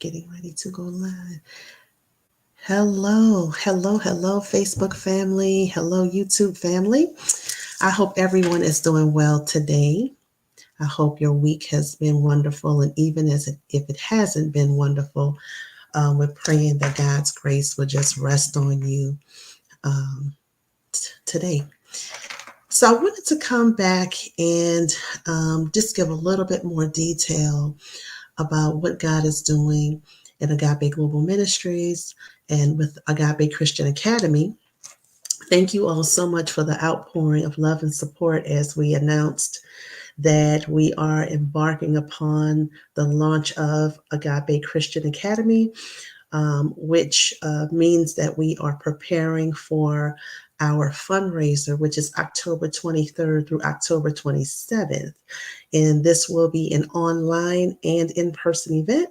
Getting ready to go live. Hello, Facebook family. Hello, YouTube family. I hope everyone is doing well today. I hope your week has been wonderful, and even if it hasn't been wonderful, we're praying that God's grace will just rest on you um, today. So I wanted to come back and just give a little bit more detail about what God is doing in Agape Global Ministries and with Agape Christian Academy. Thank you all so much for the outpouring of love and support as we announced that we are embarking upon the launch of Agape Christian Academy, which means that we are preparing for our fundraiser, which is October 23rd through October 27th. And this will be an online and in person event.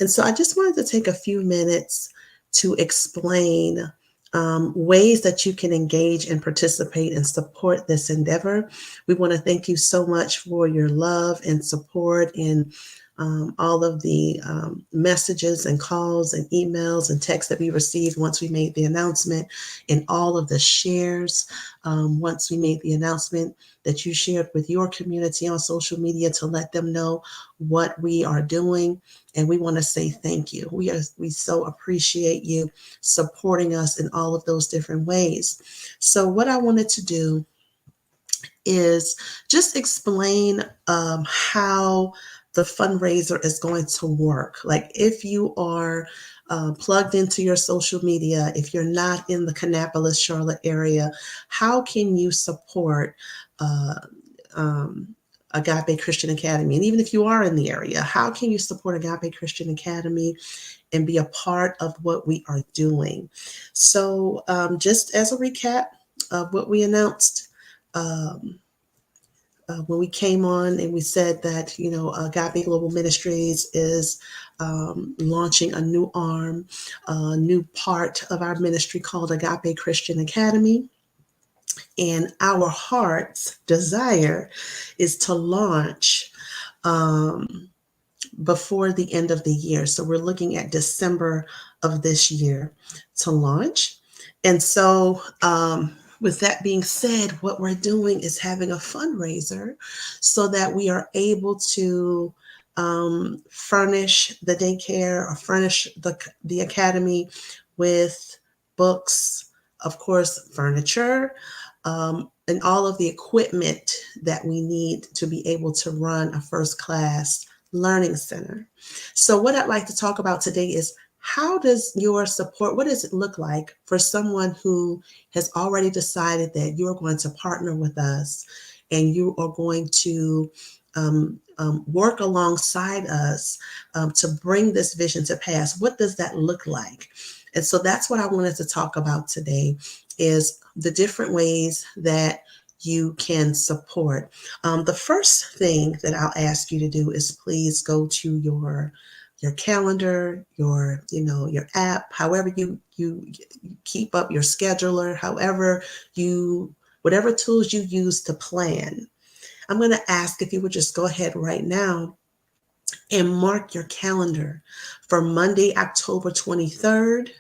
And so I just wanted to take a few minutes to explain ways that you can engage and participate and support this endeavor. We want to thank you so much for your love and support and all of the messages and calls and emails and texts that we received once we made the announcement, and all of the shares once we made the announcement that you shared with your community on social media to let them know what we are doing. And we want to say thank you. We so appreciate you supporting us in all of those different ways. So what I wanted to do is just explain how the fundraiser is going to work. Like if you are plugged into your social media, if you're not in the Kannapolis, Charlotte area, how can you support uh, um, Agape Christian Academy? And even if you are in the area, how can you support Agape Christian Academy and be a part of what we are doing? So just as a recap of what we announced, um, when we came on and we said that, Agape Global Ministries is launching a new arm, a new part of our ministry called Agape Christian Academy. And our heart's desire is to launch um, before the end of the year. So we're looking at December of this year to launch. And so, with that being said, what we're doing is having a fundraiser so that we are able to furnish the daycare or furnish the academy with books, of course, furniture, and all of the equipment that we need to be able to run a first class learning center. So, what I'd like to talk about today is how does your support, what does it look like for someone who has already decided that you're going to partner with us and you are going to work alongside us to bring this vision to pass? What does that look like? And so that's what I wanted to talk about today is the different ways that you can support. The first thing that I'll ask you to do is please go to your calendar, your app, however you keep up your scheduler, however whatever tools you use to plan. I'm going to ask if you would just go ahead right now and mark your calendar for Monday, October 23rd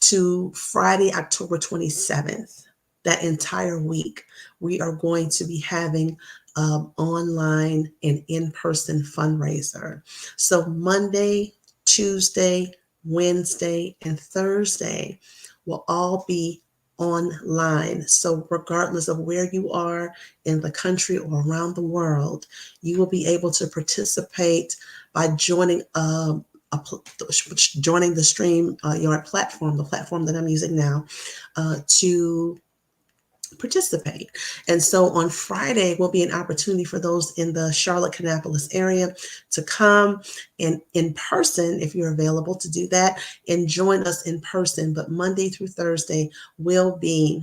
to Friday, October 27th. That entire week, we are going to be having online and in-person fundraiser. So Monday, Tuesday, Wednesday, and Thursday will all be online. So regardless of where you are in the country or around the world, you will be able to participate by joining joining the StreamYard platform, the platform that I'm using now, to participate. And so on Friday will be an opportunity for those in the Charlotte Kannapolis area to come and in person, if you're available to do that, and join us in person. But Monday through Thursday will be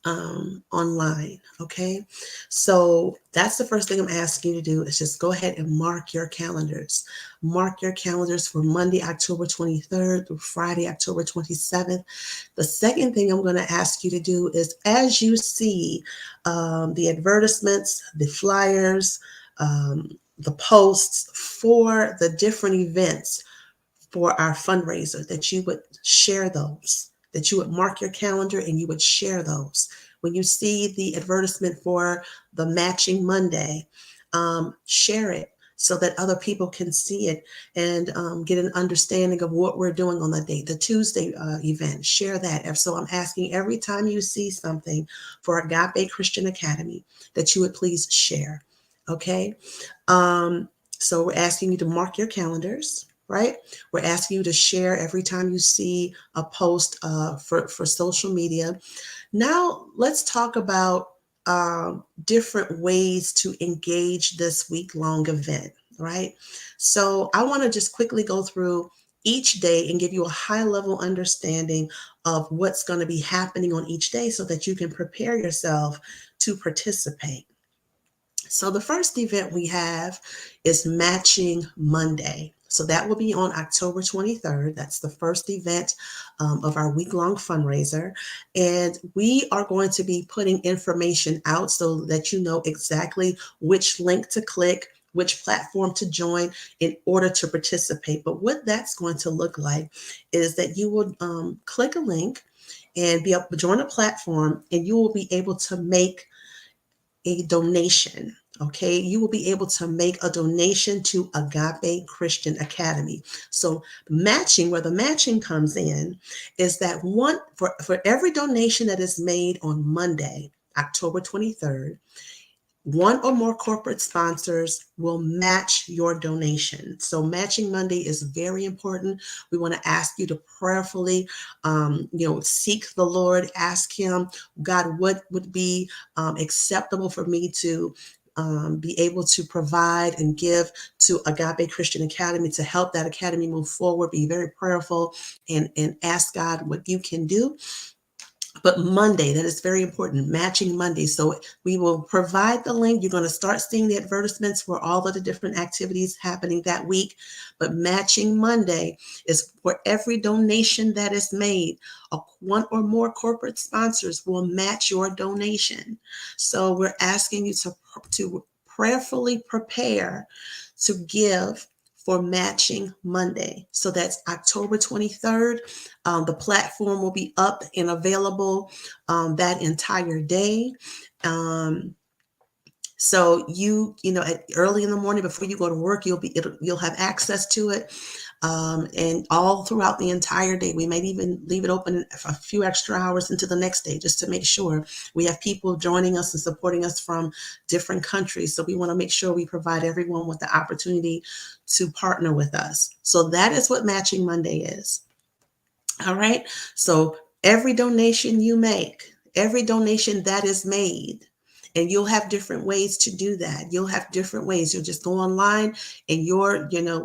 online. Okay. So that's the first thing I'm asking you to do is just go ahead and mark your calendars. Mark your calendars for Monday, October 23rd through Friday, October 27th. The second thing I'm going to ask you to do is as you see the advertisements, the flyers, the posts for the different events for our fundraiser, that you would share those, that you would mark your calendar and you would share those. When you see the advertisement for the Matching Monday, share it so that other people can see it and get an understanding of what we're doing on the day. The Tuesday event, share that. So I'm asking every time you see something for Agape Christian Academy that you would please share. Okay. So we're asking you to mark your calendars, right? We're asking you to share every time you see a post for social media. Now, let's talk about different ways to engage this week-long event, right? So I want to just quickly go through each day and give you a high-level understanding of what's going to be happening on each day so that you can prepare yourself to participate. So the first event we have is Matching Monday. So that will be on October 23rd. That's the first event of our week-long fundraiser. And we are going to be putting information out so that you know exactly which link to click, which platform to join in order to participate. But what that's going to look like is that you will click a link and be able to join a platform, and you will be able to make a donation. Okay, you will be able to make a donation to Agape Christian Academy. So matching, where the matching comes in, is that one for every donation that is made on Monday, October 23rd, one or more corporate sponsors will match your donation. So Matching Monday is very important. We want to ask you to prayerfully, seek the Lord, ask Him, God, what would be acceptable for me to be able to provide and give to Agape Christian Academy to help that academy move forward. Be very prayerful and ask God what you can do. But Monday, that is very important, Matching Monday. So we will provide the link. You're going to start seeing the advertisements for all of the different activities happening that week. But Matching Monday is for every donation that is made, one or more corporate sponsors will match your donation. So we're asking you to prayerfully prepare to give for Matching Monday. So that's October 23rd. The platform will be up and available that entire day. So early in the morning before you go to work, you'll have access to it. And all throughout the entire day, we might even leave it open a few extra hours into the next day just to make sure. We have people joining us and supporting us from different countries. So we want to make sure we provide everyone with the opportunity to partner with us. So that is what Matching Monday is. All right. So every donation you make, every donation that is made, and you'll have different ways to do that. You'll have different ways. You'll just go online and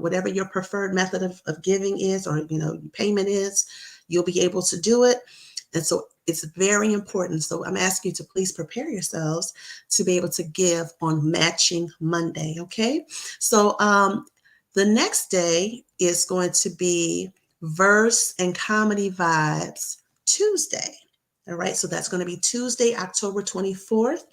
whatever your preferred method of giving is, or, payment is, you'll be able to do it. And so it's very important. So I'm asking you to please prepare yourselves to be able to give on Matching Monday. Okay. So the next day is going to be Verse and Comedy Vibes Tuesday. All right, so that's going to be Tuesday, October 24th.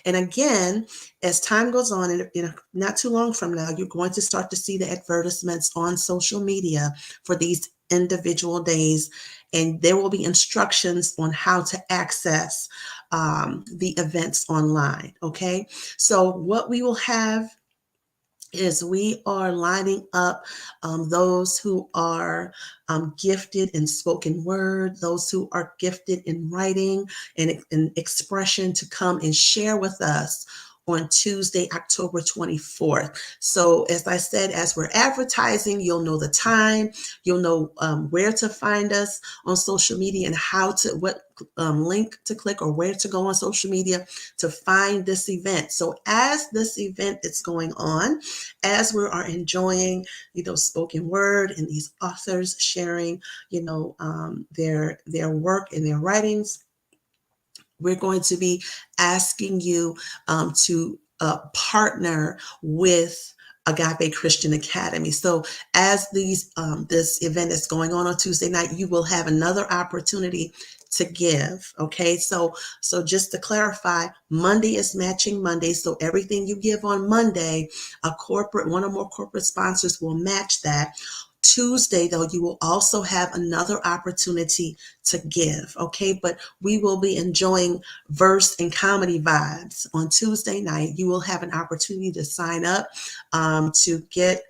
And again, as time goes on, and not too long from now, you're going to start to see the advertisements on social media for these individual days. And there will be instructions on how to access the events online. Okay, so what we will have is we are lining up those who are gifted in spoken word, those who are gifted in writing and in expression, to come and share with us on Tuesday, October 24th. So as I said, as we're advertising, you'll know the time, you'll know where to find us on social media and what link to click or where to go on social media to find this event. So as this event is going on, as we are enjoying, spoken word and these authors sharing, their work and their writings, we're going to be asking you to partner with Agape Christian Academy. So as this event is going on Tuesday night, you will have another opportunity to give. Okay, so just to clarify, Monday is matching Monday. So everything you give on Monday, one or more corporate sponsors will match that. Tuesday, though, you will also have another opportunity to give. Okay, but we will be enjoying verse and comedy vibes on Tuesday night. You will have an opportunity to sign up to get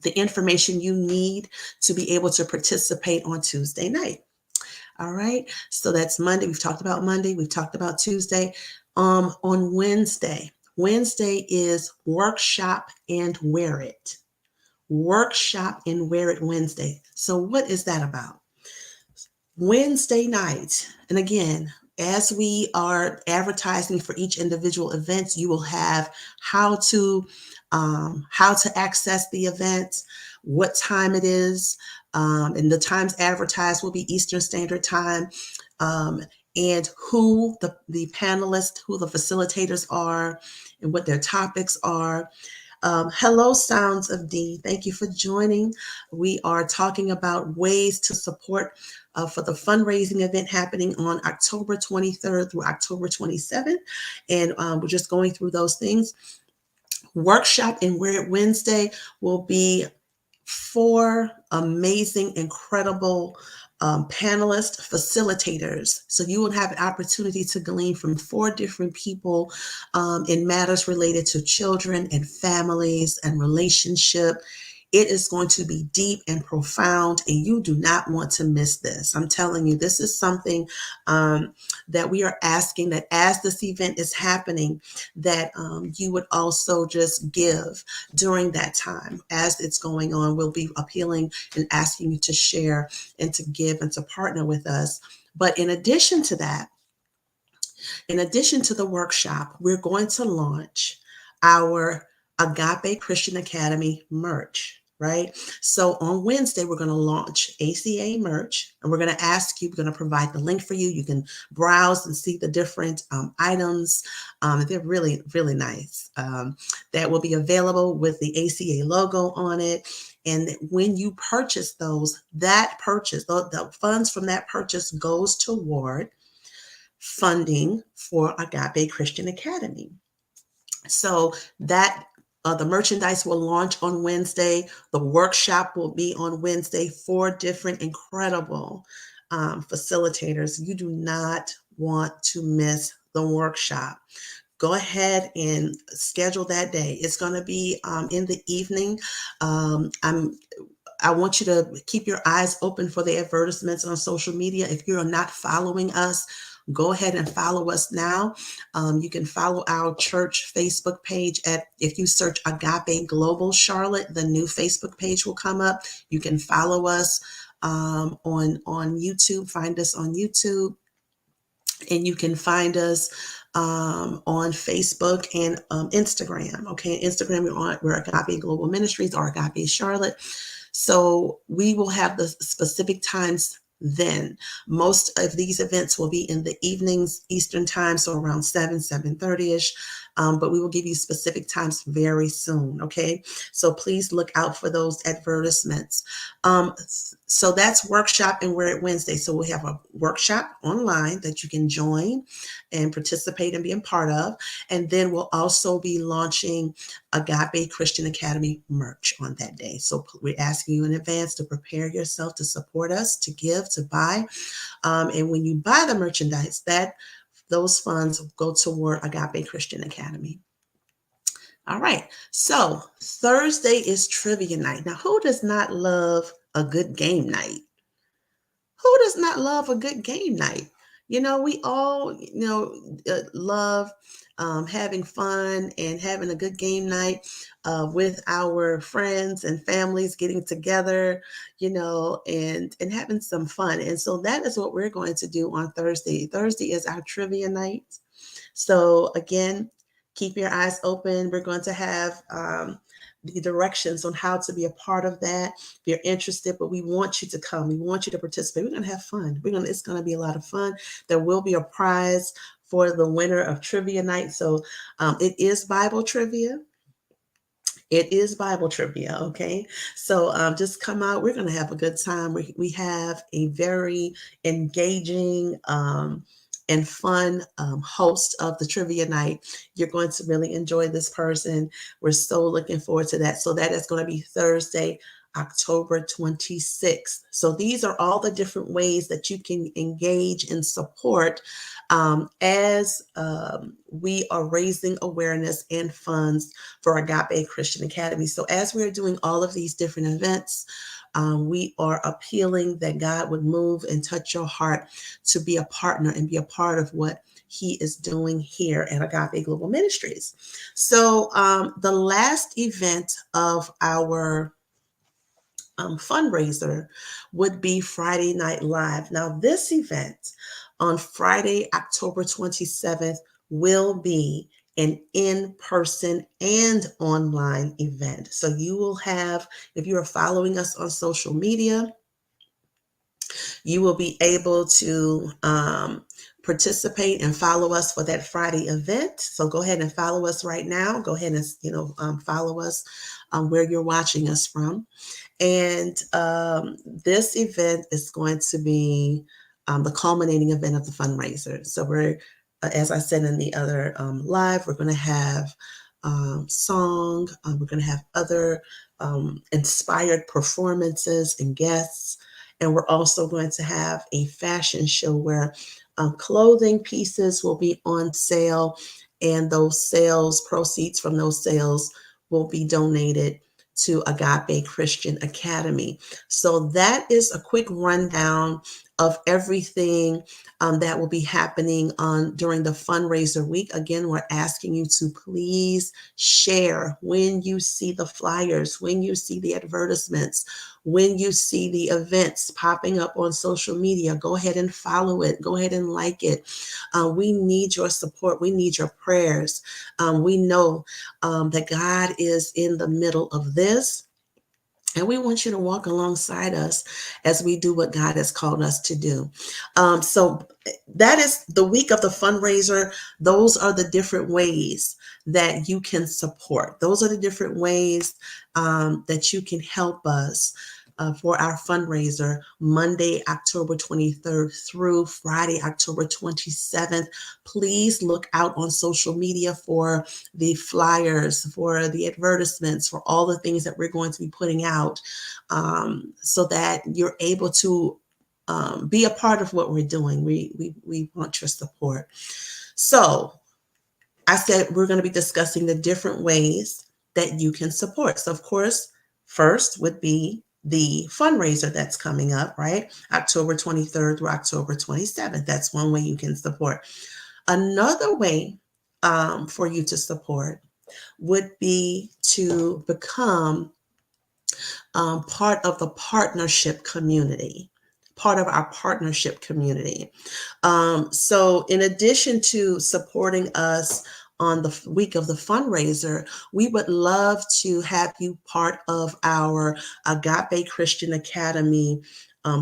the information you need to be able to participate on Tuesday night. All right. So that's Monday. We've talked about Monday. We've talked about Tuesday. On Wednesday. Wednesday is workshop and wear it. Workshop and wear it Wednesday. So what is that about? Wednesday night, and again, as we are advertising for each individual event, you will have how to access the event, what time it is, and the times advertised will be Eastern Standard Time, and who the panelists, who the facilitators are, and what their topics are. Hello, Sounds of D. Thank you for joining. We are talking about ways to support for the fundraising event happening on October 23rd through October 27th. And we're just going through those things. Workshop and Wear It Wednesday will be 4 amazing, incredible panelist facilitators. So you will have an opportunity to glean from 4 different people in matters related to children and families and relationship. It is going to be deep and profound, and you do not want to miss this. I'm telling you, this is something that we are asking, that as this event is happening, that you would also just give during that time. As it's going on, we'll be appealing and asking you to share and to give and to partner with us. But in addition to that, in addition to the workshop, we're going to launch our Agape Christian Academy merch, right? So on Wednesday, we're going to launch ACA merch, and we're going to ask you, we're going to provide the link for you. You can browse and see the different items. They're really, really nice. That will be available with the ACA logo on it. And when you purchase those, the funds from that purchase goes toward funding for Agape Christian Academy. So that the merchandise will launch on Wednesday. The workshop will be on Wednesday. 4 different incredible facilitators. You do not want to miss the workshop. Go ahead and schedule that day. It's going to be in the evening. I want you to keep your eyes open for the advertisements on social media. If you're not following us, go ahead and follow us now. You can follow our church Facebook page if you search Agape Global Charlotte, the new Facebook page will come up. You can follow us on YouTube, find us on YouTube, and you can find us on Facebook and Instagram. Okay, Instagram, we're Agape Global Ministries or Agape Charlotte. So we will have the specific times then. Most of these events will be in the evenings, Eastern time, so around 7:30-ish. But we will give you specific times very soon, okay? So please look out for those advertisements. So that's Workshop and Wear It Wednesday. So we have a workshop online that you can join and participate and be a part of. And then we'll also be launching Agape Christian Academy merch on that day. So we're asking you in advance to prepare yourself to support us, to give, to buy. And when you buy the merchandise, those funds go toward Agape Christian Academy. All right. So Thursday is trivia night. Now, who does not love a good game night? Who does not love a good game night? We all, love having fun and having a good game night with our friends and families getting together, and having some fun. And so that is what we're going to do on Thursday. Thursday is our trivia night. So again, keep your eyes open. We're going to have the directions on how to be a part of that. If you're interested, but we want you to come. We want you to participate. We're going to have fun. It's going to be a lot of fun. There will be a prize for the winner of trivia night. So it is Bible trivia. It is Bible trivia, okay? So just come out. We're going to have a good time. We have a very engaging and fun host of the trivia night. You're going to really enjoy this person. We're so looking forward to that. So that is going to be Thursday, October 26th. So these are all the different ways that you can engage and support as we are raising awareness and funds for Agape Christian Academy. So as we're doing all of these different events, we are appealing that God would move and touch your heart to be a partner and be a part of what He is doing here at Agape Global Ministries. So the last event of our fundraiser would be Friday Night Live. Now, this event on Friday, October 27th, will be an in-person and online event. So you will have, if you are following us on social media, you will be able to participate and follow us for that Friday event. So go ahead and follow us right now. Go ahead and follow us where you're watching us from. And this event is going to be the culminating event of the fundraiser. So we're, as I said in the other live, we're going to have song. We're going to have other inspired performances and guests. And we're also going to have a fashion show where clothing pieces will be on sale, and those sales proceeds from those sales will be donated to Agape Christian Academy. So that is a quick rundown of everything that will be happening during the fundraiser week. Again, we're asking you to please share when you see the flyers, when you see the advertisements, when you see the events popping up on social media. Go ahead and follow it. Go ahead and like it. We need your support. We need your prayers. We know that God is in the middle of this. And we want you to walk alongside us as we do what God has called us to do. So that is the week of the fundraiser. Those are the different ways that you can support. Those are the different ways that you can help us for our fundraiser, Monday, October 23rd through Friday, October 27th. Please look out on social media for the flyers, for the advertisements, for all the things that we're going to be putting out, so that you're able to be a part of what we're doing. We want your support. So I said we're going to be discussing the different ways that you can support. So, of course, first would be the fundraiser that's coming up, right? October 23rd through October 27th. That's one way you can support. Another way for you to support would be to become part of the partnership community, part of our partnership community. So in addition to supporting us on the week of the fundraiser, we would love to have you part of our Agape Christian Academy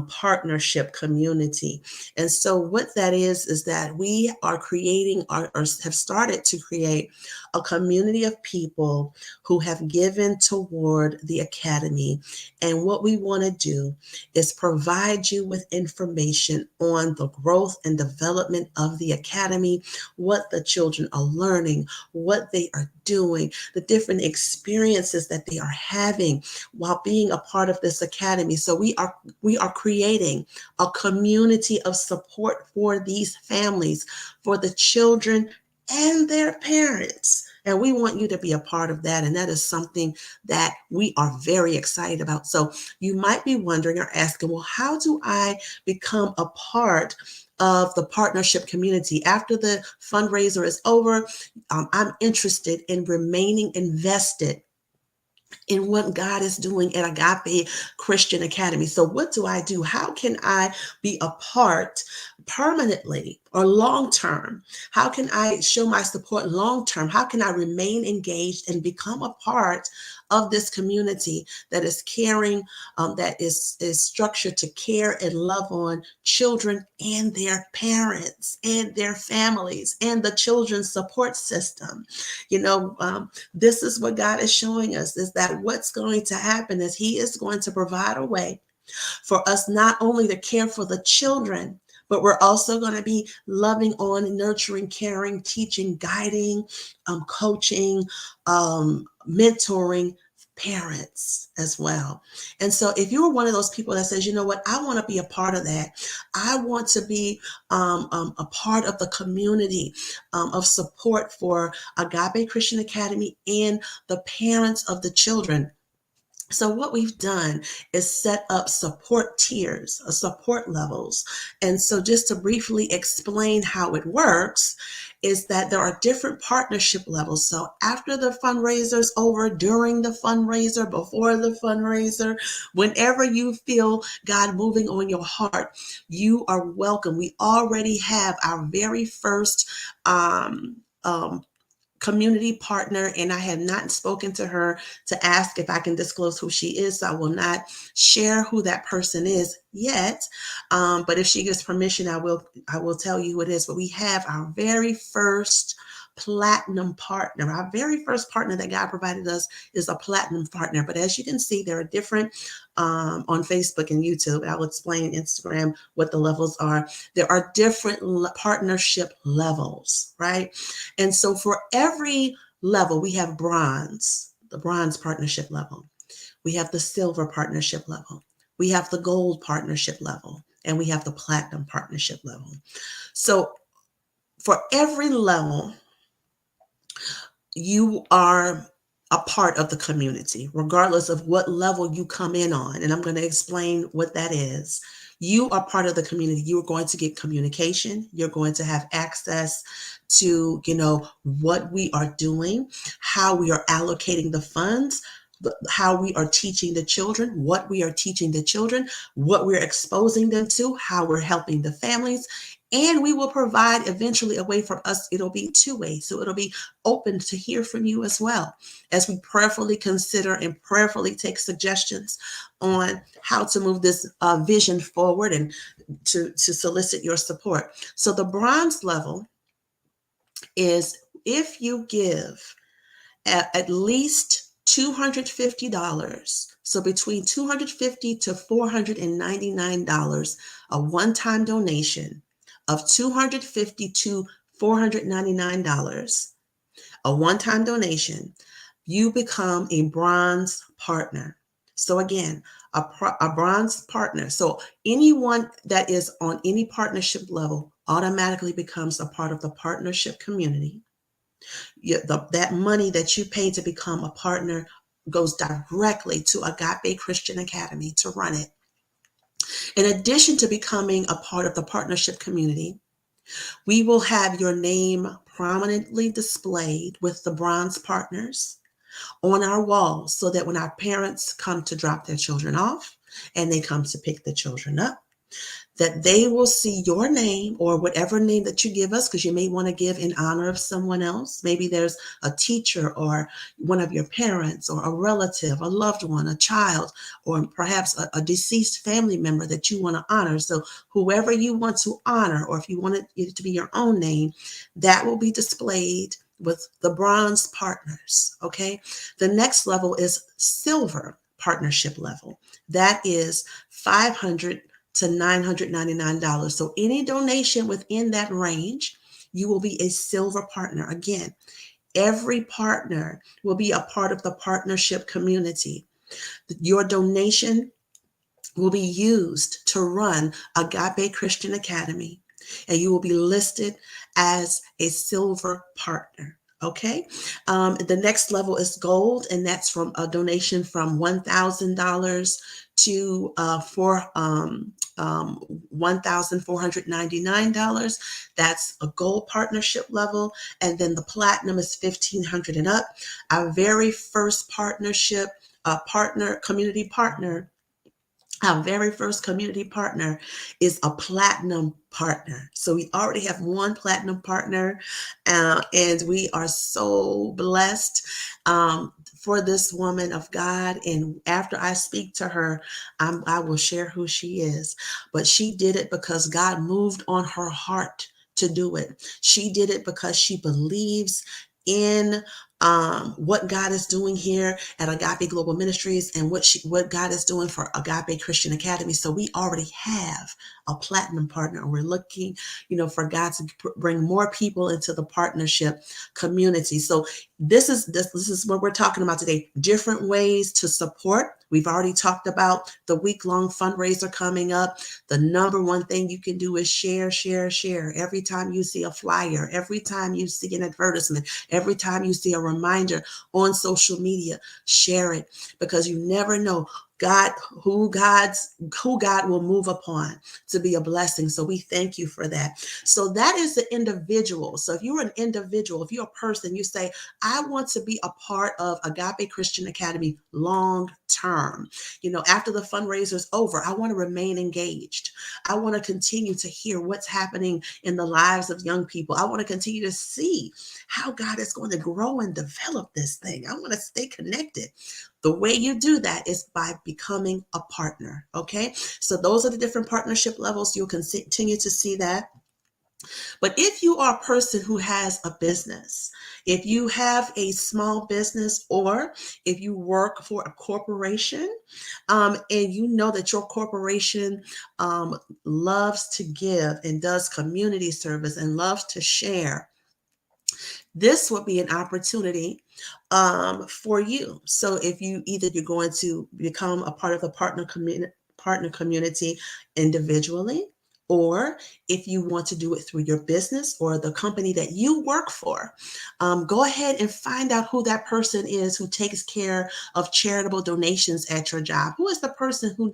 partnership community. And so what that is that we are creating or have started to create a community of people who have given toward the academy. And what we want to do is provide you with information on the growth and development of the academy, what the children are learning, what they are doing, the different experiences that they are having while being a part of this academy. So we are creating a community of support for these families, for the children and their parents. And we want you to be a part of that. And that is something that we are very excited about. So you might be wondering or asking, well, how do I become a part of the partnership community? After the fundraiser is over, I'm interested in remaining invested in what God is doing at Agape Christian Academy. So what do I do? How can I be a part permanently or long term? How can I show my support long term? How can I remain engaged and become a part of this community that is caring, that is structured to care and love on children and their parents and their families and the children's support system? This is what God is showing us, is that what's going to happen is He is going to provide a way for us not only to care for the children, but we're also going to be loving on, nurturing, caring, teaching, guiding, coaching, mentoring parents as well. And so if you're one of those people that says, you know what, I want to be a part of that. I want to be a part of the community of support for Agape Christian Academy and the parents of the children. So what we've done is set up support tiers, support levels. And so just to briefly explain how it works is that there are different partnership levels. So after the fundraiser's over, during the fundraiser, before the fundraiser, whenever you feel God moving on your heart, you are welcome. We already have our very first community partner, and I have not spoken to her to ask if I can disclose who she is. So I will not share who that person is yet. But if she gives permission, I will tell you who it is. But we have our very first platinum partner. Our very first partner that God provided us is a platinum partner. But as you can see, there are different on Facebook and YouTube. I'll explain Instagram what the levels are. There are different partnership levels, right? And so for every level, we have bronze, the bronze partnership level. We have the silver partnership level. We have the gold partnership level. And we have the platinum partnership level. So for every level, you are a part of the community, regardless of what level you come in on. And I'm going to explain what that is. You are part of the community. You are going to get communication. You're going to have access to, what we are doing, how we are allocating the funds, how we are teaching the children, what we are teaching the children, what we're exposing them to, how we're helping the families. And we will provide eventually a way for us. It'll be two ways. So it'll be open to hear from you as well, as we prayerfully consider and prayerfully take suggestions on how to move this vision forward and to solicit your support. So the bronze level is if you give at least $250. So between $250 to $499, a one-time donation of $250 to $499, a one-time donation, you become a bronze partner. So again, a bronze partner. So anyone that is on any partnership level automatically becomes a part of the partnership community. That money that you pay to become a partner goes directly to Agape Christian Academy to run it. In addition to becoming a part of the partnership community, we will have your name prominently displayed with the bronze partners on our walls so that when our parents come to drop their children off and they come to pick the children up, that they will see your name or whatever name that you give us, because you may want to give in honor of someone else. Maybe there's a teacher or one of your parents or a relative, a loved one, a child, or perhaps a deceased family member that you want to honor. So whoever you want to honor, or if you want it to be your own name, that will be displayed with the bronze partners, okay? The next level is silver partnership level. That is $500 to $999. So any donation within that range, you will be a silver partner. Again, every partner will be a part of the partnership community. Your donation will be used to run Agape Christian Academy, and you will be listed as a silver partner. Okay. The next level is gold, and that's from a donation from $1,000 to $1,499. That's a gold partnership level. And then the platinum is $1,500 and up. Our very first partnership community partner Our very first community partner is a platinum partner. So we already have one platinum partner, and we are so blessed for this woman of God. And after I speak to her, I will share who she is. But she did it because God moved on her heart to do it. She did it because she believes in what God is doing here at Agape Global Ministries and what God is doing for Agape Christian Academy. So we already have a platinum partner, and we're looking, for God to bring more people into the partnership community. So this is what we're talking about today. Different ways to support. We've already talked about the week-long fundraiser coming up. The number one thing you can do is share, share, share. Every time you see a flyer, every time you see an advertisement, every time you see a reminder on social media, share it, because you never know who God will move upon to be a blessing. So we thank you for that. So that is the individual. So if you're an individual, if you're a person, you say, I want to be a part of Agape Christian Academy long term. After the fundraiser is over, I want to remain engaged. I want to continue to hear what's happening in the lives of young people. I want to continue to see how God is going to grow and develop this thing. I want to stay connected. The way you do that is by becoming a partner. Okay. So those are the different partnership levels. You'll continue to see that. But if you are a person who has a business, if you have a small business, or if you work for a corporation, and you know that your corporation loves to give and does community service and loves to share, this will be an opportunity for you. So if you're going to become a part of the partner community individually, or if you want to do it through your business or the company that you work for, go ahead and find out who that person is who takes care of charitable donations at your job. Who is the person who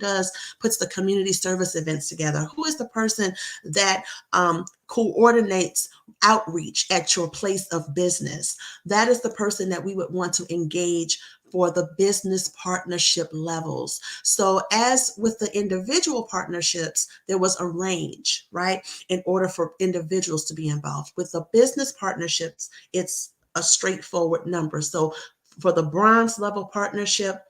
puts the community service events together? Who is the person that coordinates outreach at your place of business? That is the person that we would want to engage for the business partnership levels. So as with the individual partnerships, there was a range, right, in order for individuals to be involved. With the business partnerships, it's a straightforward number. So for the bronze level partnership,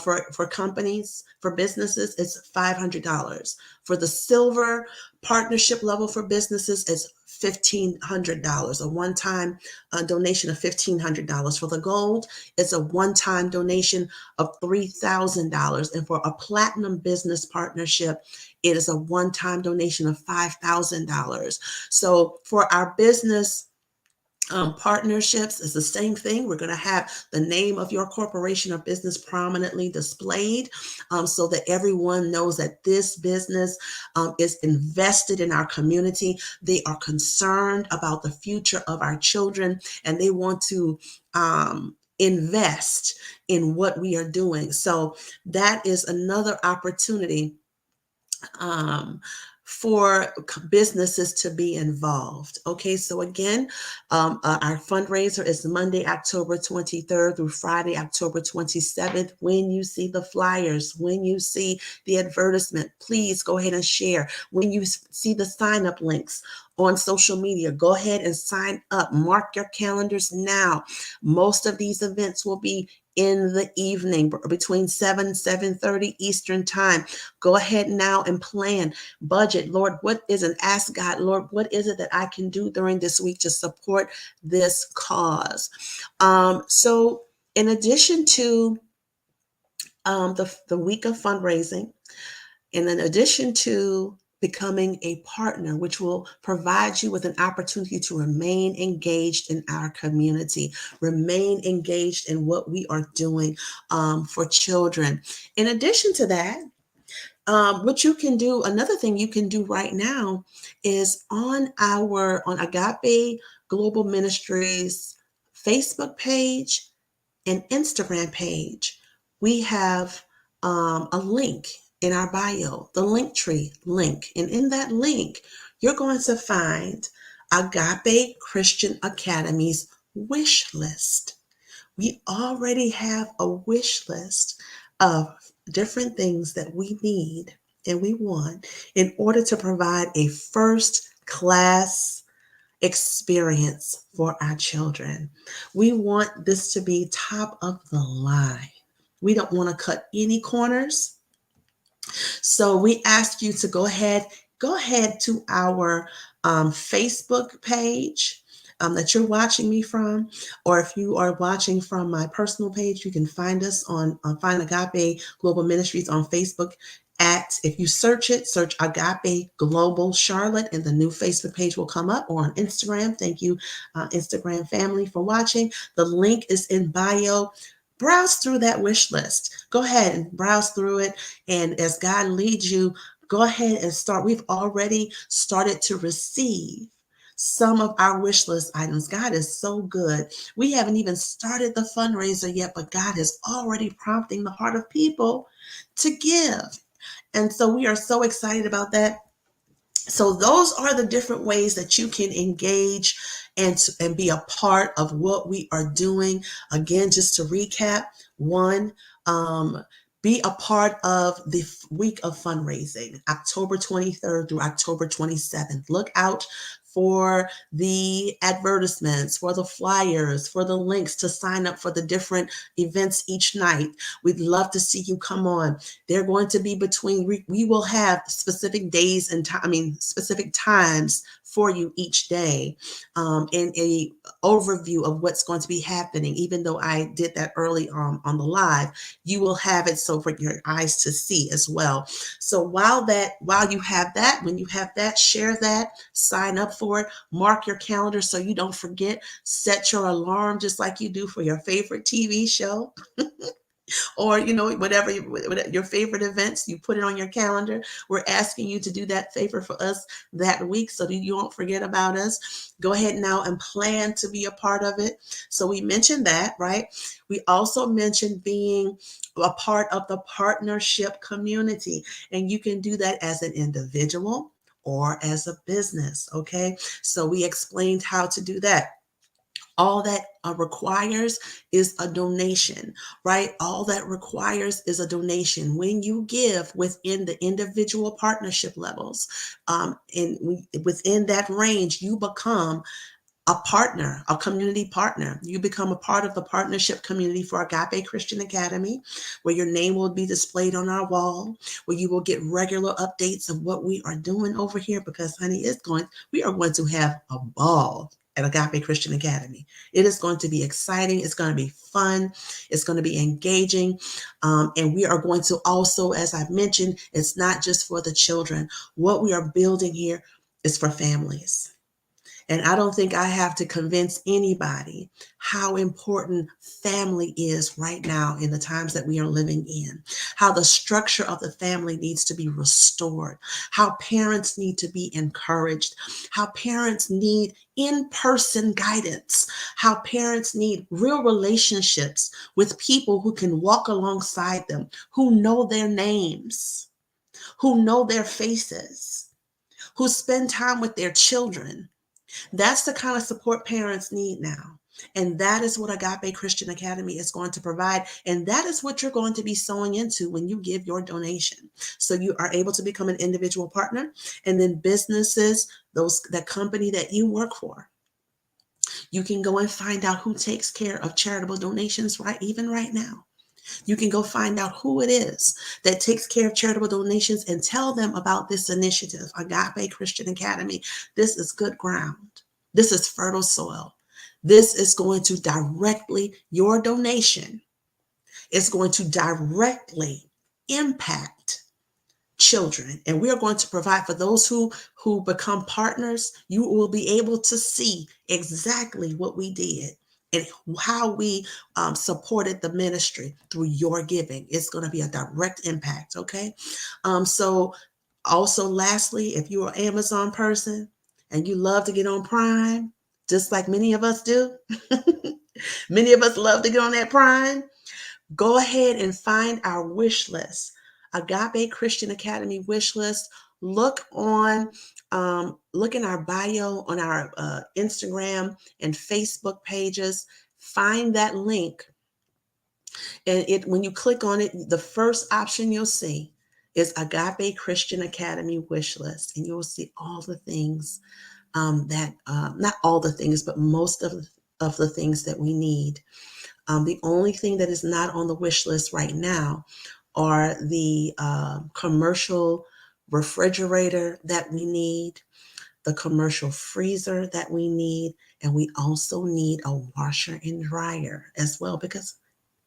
for companies, for businesses, it's $500. For the silver partnership level for businesses, it's $1,500, a one-time donation of $1,500. For the gold, it's a one-time donation of $3,000. And for a platinum business partnership, it is a one-time donation of $5,000. So for our business partnerships, it's the same thing. We're going to have the name of your corporation or business prominently displayed, so that everyone knows that this business is invested in our community. They are concerned about the future of our children, and they want to invest in what we are doing. So that is another opportunity for businesses to be involved. Okay, so again, our fundraiser is Monday, October 23rd through Friday, October 27th. When you see the flyers, when you see the advertisement, please go ahead and share. When you see the sign up links on social media, go ahead and sign up. Mark your calendars now. Most of these events will be in the evening between 7:30 Eastern time. Go ahead now and plan, budget. Lord, ask God, Lord, what is it that I can do during this week to support this cause? So in addition to the week of fundraising, and in addition to becoming a partner, which will provide you with an opportunity to remain engaged in our community, remain engaged in what we are doing for children. In addition to that, what you can do, another thing you can do right now is on Agape Global Ministries Facebook page and Instagram page, we have a link in our bio, the Linktree link. And in that link, you're going to find Agape Christian Academy's wish list. We already have a wish list of different things that we need and we want in order to provide a first class experience for our children. We want this to be top of the line. We don't want to cut any corners. So we ask you to go ahead to our Facebook page that you're watching me from, or if you are watching from my personal page, you can find us on Find Agape Global Ministries on Facebook. If you search Agape Global Charlotte, and the new Facebook page will come up, or on Instagram. Thank you, Instagram family, for watching. The link is in bio. Browse through that wish list. Go ahead and browse through it. And as God leads you, go ahead and start. We've already started to receive some of our wish list items. God is so good. We haven't even started the fundraiser yet, but God is already prompting the heart of people to give. And so we are so excited about that. So those are the different ways that you can engage and be a part of what we are doing. Again, just to recap, one, be a part of the week of fundraising, October 23rd through October 27th. Look out for the advertisements, for the flyers, for the links to sign up for the different events each night. We'd love to see you come on. They're going to be we will have specific days and specific times for you each day, in a overview of what's going to be happening. Even though I did that early on the live, you will have it so for your eyes to see as well. So while you have that, when you have that, share that, sign up for it, mark your calendar so you don't forget, set your alarm just like you do for your favorite TV show. Or whatever your favorite events, you put it on your calendar. We're asking you to do that favor for us that week so that you won't forget about us. Go ahead now and plan to be a part of it. So we mentioned that, right? We also mentioned being a part of the partnership community, and you can do that as an individual or as a business. Okay, so we explained how to do that. All that requires is a donation, right? All that requires is a donation. When you give within the individual partnership levels, within that range, you become a partner, a community partner. You become a part of the partnership community for Agape Christian Academy, where your name will be displayed on our wall, where you will get regular updates of what we are doing over here. Because, honey, we are going to have a ball at Agape Christian Academy. It is going to be exciting. It's going to be fun. It's going to be engaging. And we are going to also, as I've mentioned, it's not just for the children. What we are building here is for families. And I don't think I have to convince anybody how important family is right now in the times that we are living in, how the structure of the family needs to be restored, how parents need to be encouraged, how parents need in-person guidance, how parents need real relationships with people who can walk alongside them, who know their names, who know their faces, who spend time with their children. That's the kind of support parents need now. And that is what Agape Christian Academy is going to provide. And that is what you're going to be sowing into when you give your donation. So you are able to become an individual partner, and then businesses, that company that you work for, you can go and find out who takes care of charitable donations even right now. You can go find out who it is that takes care of charitable donations and tell them about this initiative, Agape Christian Academy. This is good ground. This is fertile soil. This is going to your donation is going to directly impact children. And we are going to provide for those who become partners. You will be able to see exactly what we did and how we supported the ministry through your giving. It's going to be a direct impact. Okay. So also, lastly, if you're an Amazon person and you love to get on Prime, just like many of us do, many of us love to get on that Prime. Go ahead and find our wish list, Agape Christian Academy wish list. Look in our bio on our Instagram and Facebook pages. Find that link And when you click on it, the first option you'll see is Agape Christian Academy wish list. And you'll see all the things that, not all the things, but most of the things that we need. The only thing that is not on the wish list right now are the commercial refrigerator that we need, the commercial freezer that we need, and we also need a washer and dryer as well, because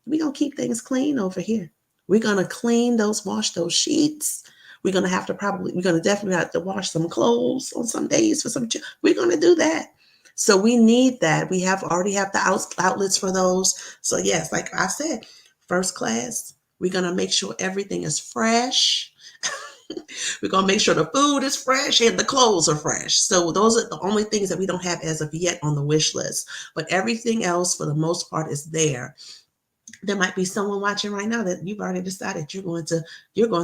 we're going to keep things clean over here. We're going to wash those sheets. We're going to definitely have to wash some clothes on some days for some, we're going to do that. So we need that. We already have the outlets for those. So yes, like I said, first class, we're going to make sure everything is fresh. We're going to make sure the food is fresh and the clothes are fresh. So those are the only things that we don't have as of yet on the wish list. But everything else, for the most part, is there. There might be someone watching right now that you've already decided you're going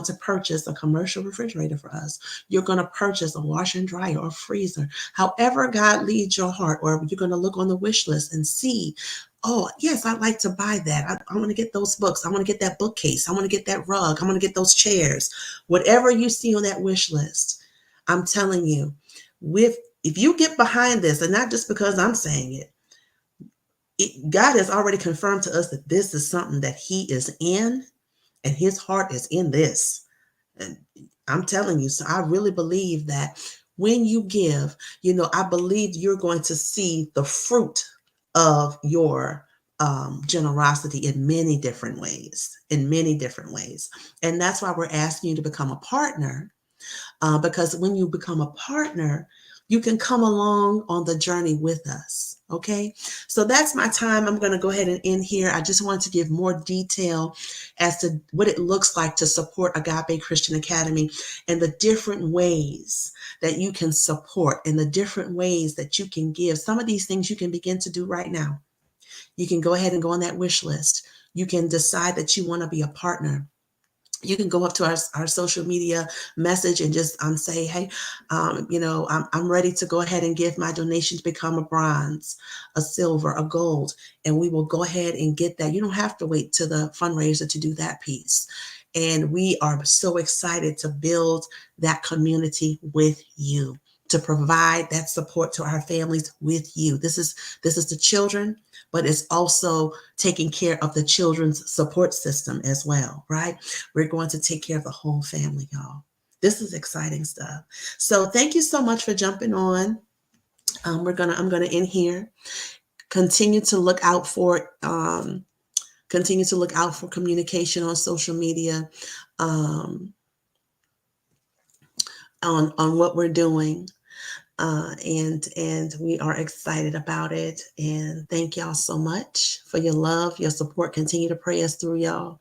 to purchase a commercial refrigerator for us. You're going to purchase a washer and dryer or freezer. However God leads your heart, or you're going to look on the wish list and see, oh, yes, I'd like to buy that. I want to get those books. I want to get that bookcase. I want to get that rug. I want to get those chairs. Whatever you see on that wish list, I'm telling you, if you get behind this, and not just because I'm saying it, God has already confirmed to us that this is something that he is in, and his heart is in this. And I'm telling you, so I really believe that when you give, I believe you're going to see the fruit of your generosity in many different ways, And that's why we're asking you to become a partner, because when you become a partner, you can come along on the journey with us. Okay, so that's my time. I'm going to go ahead and end here. I just want to give more detail as to what it looks like to support Agape Christian Academy, and the different ways that you can support, and the different ways that you can give. Some of these things you can begin to do right now. You can go ahead and go on that wish list. You can decide that you want to be a partner. You can go up to our social media message and just say, hey, I'm ready to go ahead and give my donation to become a bronze, a silver, a gold, and we will go ahead and get that. You don't have to wait to the fundraiser to do that piece. And we are so excited to build that community with you, to provide that support to our families with you. This is the children, but it's also taking care of the children's support system as well, right? We're going to take care of the whole family, y'all. This is exciting stuff. So thank you so much for jumping on. I'm gonna end here. Continue to look out for communication on social media, on what we're doing. And we are excited about it. And thank y'all so much for your love, your support. Continue to pray us through, y'all.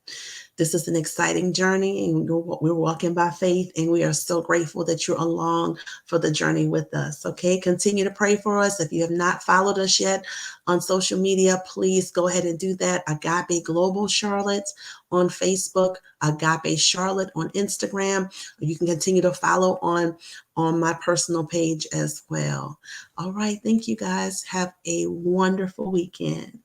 This is an exciting journey, and we're walking by faith, and we are so grateful that you're along for the journey with us. Okay, continue to pray for us. If you have not followed us yet on social media, please go ahead and do that. Agape Global Charlotte on Facebook, Agape Charlotte on Instagram. You can continue to follow on my personal page as well. All right, thank you guys. Have a wonderful weekend.